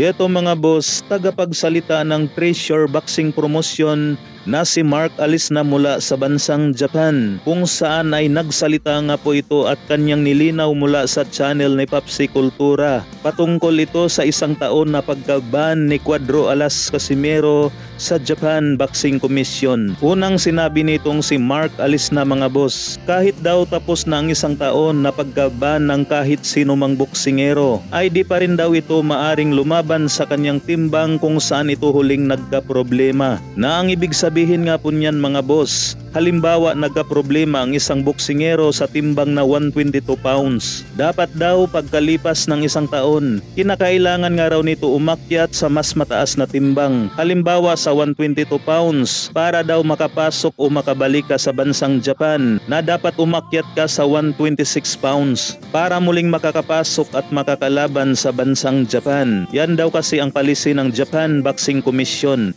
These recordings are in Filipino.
Eto mga boss, tagapagsalita ng Treasure Boxing Promotion na si Mark alis na mula sa bansang Japan, kung saan ay nagsalita nga po ito at kanyang nilinaw mula sa channel ni Papsi Kultura. Patungkol ito sa 1 taon na pagka-ban ni Cuadro Alas Casimero sa Japan Boxing Commission. Unang sinabi nitong si Mark alis na mga boss, kahit daw tapos na ang 1 taon na pagka-ban ng kahit sino mang boksingero, ay di pa rin daw ito maaring lumaban sa kanyang timbang kung saan ito huling nagka-problema. Na ang ibig sabihin nga po niyan mga boss, halimbawa nagka-problema ang isang boksingero sa timbang na 122 pounds. Dapat daw pagkalipas ng 1 taon, kinakailangan nga raw nito umakyat sa mas mataas na timbang. Halimbawa sa 122 pounds para daw makapasok o makabalik ka sa bansang Japan, na dapat umakyat ka sa 126 pounds para muling makakapasok at makakalaban sa bansang Japan. Yan daw kasi ang palisi ng Japan Boxing Commission.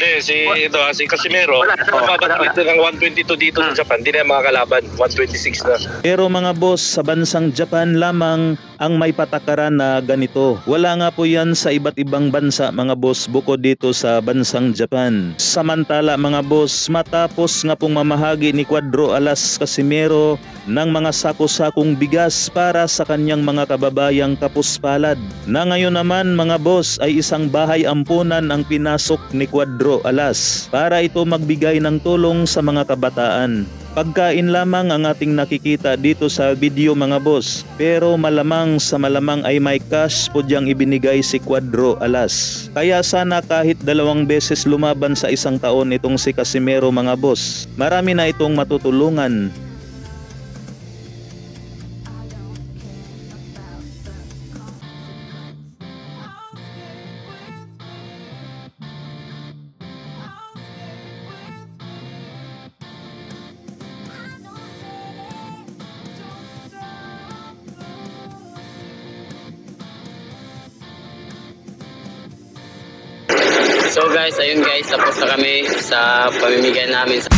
Si Casimero, mababalik ng 122 dito sa Japan, hindi na makakalaban, 126 na. Pero mga boss, sa bansang Japan lamang ang may patakaran na ganito. Wala nga po yan sa iba't ibang bansa mga boss, bukod dito sa bansang Japan. Samantala mga boss, matapos nga pong mamahagi ni Cuadro Alas Casimero ng mga sako-sakong bigas para sa kanyang mga kababayang kapuspalad, na ngayon naman mga boss ay isang bahay ampunan ang pinasok ni Cuadro Alas para ito magbigay ng tulong sa mga kabataan. Pagkain lamang ang ating nakikita dito sa video mga boss, pero malamang sa malamang ay may cash po diyang ibinigay si Cuadro Alas. Kaya sana kahit 2 beses lumaban sa 1 taon itong si Casimero mga boss, marami na itong matutulungan. So guys, ayun guys, tapos na kami sa pamimigay namin sa